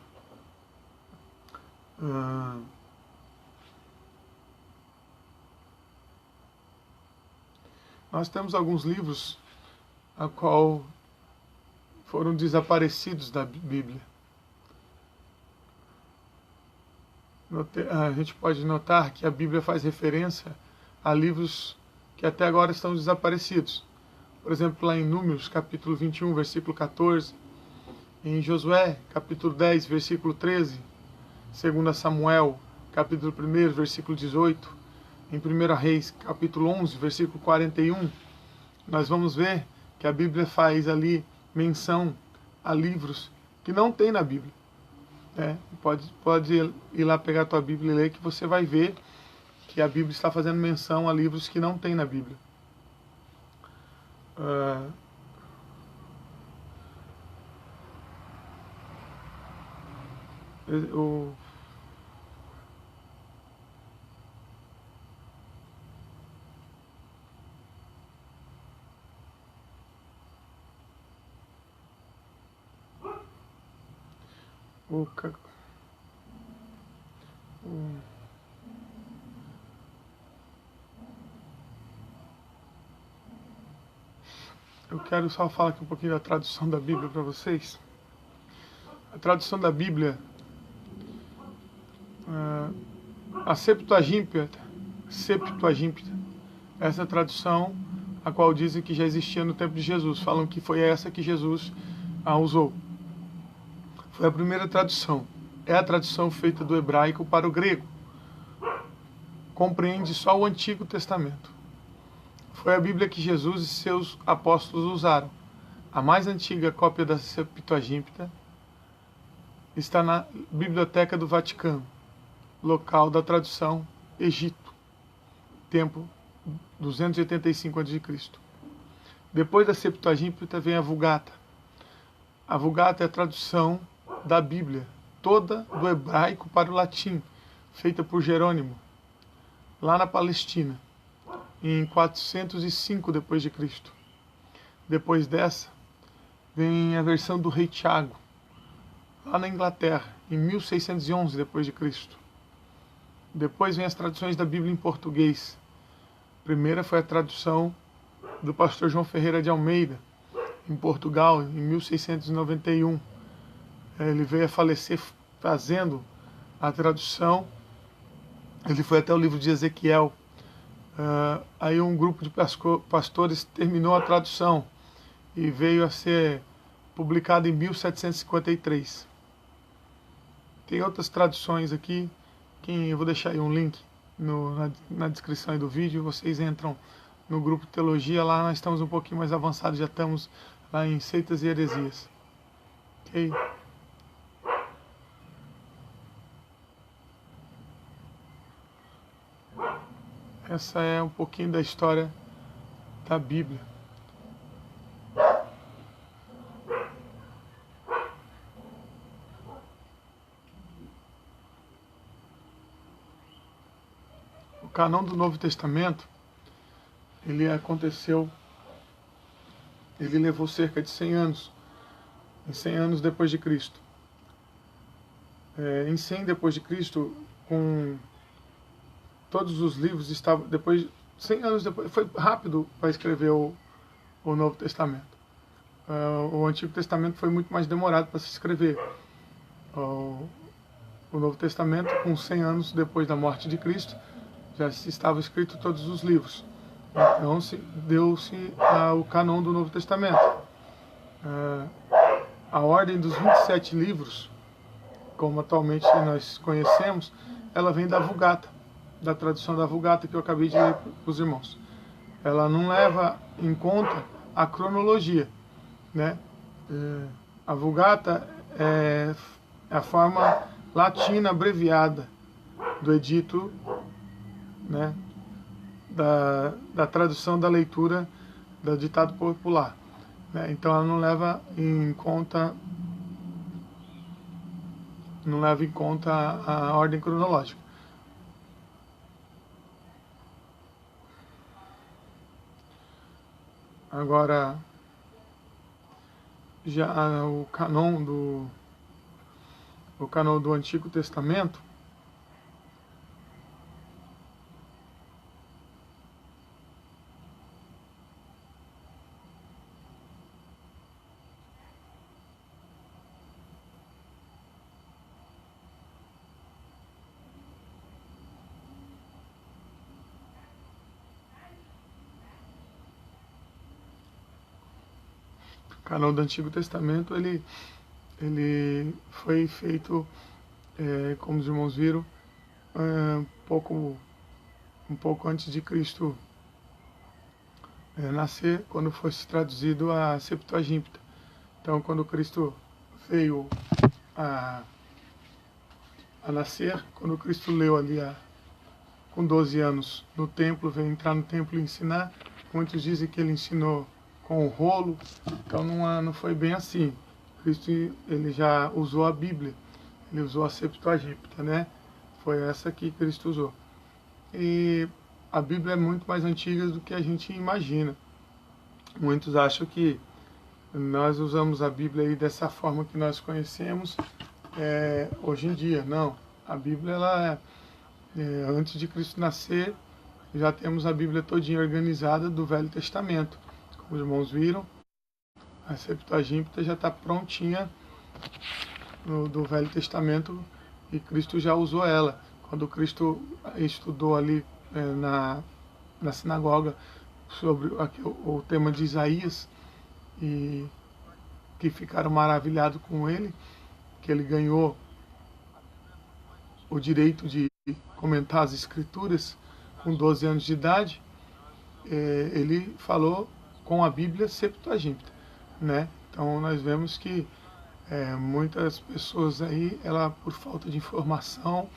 Nós temos alguns livros a qual foram desaparecidos da Bíblia. A gente pode notar que a Bíblia faz referência a livros que até agora estão desaparecidos. Por exemplo, lá em Números, capítulo 21, versículo 14, em Josué, capítulo 10, versículo 13, 2 Samuel, capítulo 1, versículo 18, em 1 Reis, capítulo 11, versículo 41, nós vamos ver que a Bíblia faz ali menção a livros que não tem na Bíblia. Pode ir lá pegar a tua Bíblia e ler, que você vai ver que a Bíblia está fazendo menção a livros que não tem na Bíblia. Eu quero só falar aqui um pouquinho da tradução da Bíblia para vocês. A tradução da Bíblia, a Septuaginta, essa tradução a qual dizem que já existia no tempo de Jesus, falam que foi essa que Jesus usou. Foi a primeira tradução. É a tradução feita do hebraico para o grego. Compreende só o Antigo Testamento. Foi a Bíblia que Jesus e seus apóstolos usaram. A mais antiga cópia da Septuaginta está na Biblioteca do Vaticano, local da tradução Egito, tempo 285 a.C. Depois da Septuaginta vem a Vulgata. A Vulgata é a tradução da Bíblia, toda do hebraico para o latim, feita por Jerônimo, lá na Palestina, em 405 d.C. Depois dessa, vem a versão do rei Tiago, lá na Inglaterra, em 1611 d.C. Depois vem as traduções da Bíblia em português. A primeira foi a tradução do pastor João Ferreira de Almeida, em Portugal, em 1691. Ele veio a falecer fazendo a tradução. Ele foi até o livro de Ezequiel. Aí um grupo de pastores terminou a tradução e veio a ser publicado em 1753. Tem outras traduções aqui eu vou deixar aí um link na descrição aí do vídeo, vocês entram no grupo Teologia, lá nós estamos um pouquinho mais avançados, já estamos lá em Seitas e Heresias. Ok? Essa é um pouquinho da história da Bíblia. O cânon do Novo Testamento, ele levou cerca de 100 anos, 100 anos depois de Cristo. Em 100 depois de Cristo, com todos os livros estavam, 100 anos depois, foi rápido para escrever o Novo Testamento. O Antigo Testamento foi muito mais demorado para se escrever. O Novo Testamento, com 100 anos depois da morte de Cristo, já estava escrito todos os livros. Então deu-se o cânon do Novo Testamento. A ordem dos 27 livros, como atualmente nós conhecemos, ela vem da Vulgata, da tradução da Vulgata que eu acabei de ler para os irmãos. Ela não leva em conta a cronologia, né? A Vulgata é a forma latina abreviada do edito, né? Da tradução da leitura do ditado popular, né? Então ela não leva em conta a ordem cronológica. Agora, já o cânon do Antigo Testamento, o cânon do Antigo Testamento, ele foi feito, como os irmãos viram, um pouco antes de Cristo nascer, quando fosse traduzido a Septuaginta. Então, quando Cristo veio a nascer, quando Cristo leu ali com 12 anos no templo, veio entrar no templo e ensinar, muitos dizem que ele ensinou com o rolo, então não foi bem assim. Cristo, ele já usou a Bíblia, ele usou a Septuaginta, né? Foi essa que Cristo usou. E a Bíblia é muito mais antiga do que a gente imagina. Muitos acham que nós usamos a Bíblia aí dessa forma que nós conhecemos hoje em dia. Não, a Bíblia, antes de Cristo nascer, já temos a Bíblia todinha organizada do Velho Testamento. Como os irmãos viram, a Septuaginta já está prontinha do Velho Testamento e Cristo já usou ela. Quando Cristo estudou ali na sinagoga sobre o tema de Isaías, e que ficaram maravilhados com ele, que ele ganhou o direito de comentar as Escrituras com 12 anos de idade, ele falou com a Bíblia Septuaginta, né? Então nós vemos que muitas pessoas aí, por falta de informação,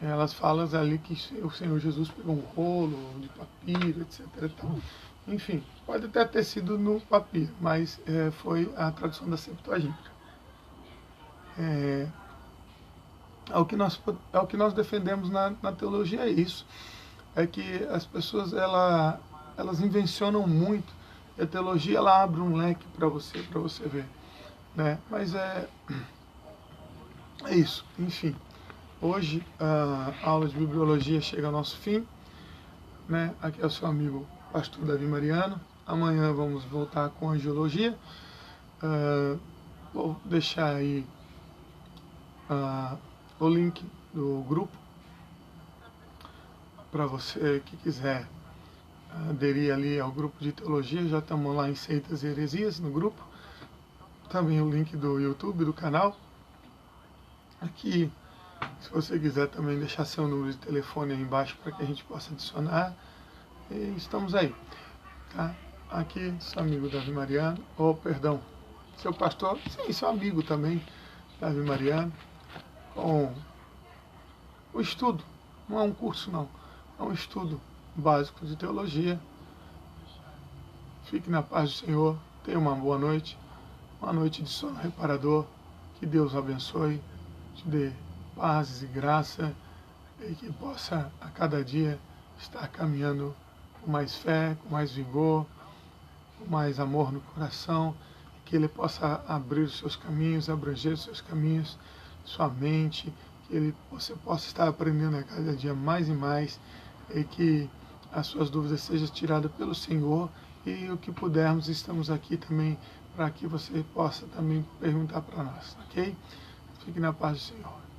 elas falam ali que o Senhor Jesus pegou um rolo de papiro, etc. Então, enfim, pode até ter sido no papiro, mas foi a tradução da Septuaginta. É o que nós defendemos na teologia, é isso. É que as pessoas elas invencionam muito, e a teologia ela abre um leque para você ver, né? Mas é isso, enfim. Hoje a aula de bibliologia chega ao nosso fim, né? Aqui é o seu amigo pastor Davi Mariano. Amanhã vamos voltar com angiologia. Vou deixar aí o link do grupo para você que quiser aderir ali ao grupo de teologia. Já estamos lá em Seitas e Heresias no grupo. Também o link do YouTube, do canal. Aqui Se você quiser também deixar seu número de telefone aí embaixo para que a gente possa adicionar. E estamos aí, tá? Aqui, seu amigo Davi Mariano, perdão, seu pastor, sim, seu amigo também, Davi Mariano, com o estudo, não é um curso não, é um estudo básico de teologia. Fique na paz do Senhor, tenha uma boa noite, uma noite de sono reparador, que Deus abençoe, te dê paz e graça, e que possa a cada dia estar caminhando com mais fé, com mais vigor, com mais amor no coração, que Ele possa abrir os seus caminhos, abranger os seus caminhos, sua mente, que você possa estar aprendendo a cada dia mais e mais, e que as suas dúvidas sejam tiradas pelo Senhor, e o que pudermos, estamos aqui também para que você possa também perguntar para nós, ok? Fique na paz do Senhor.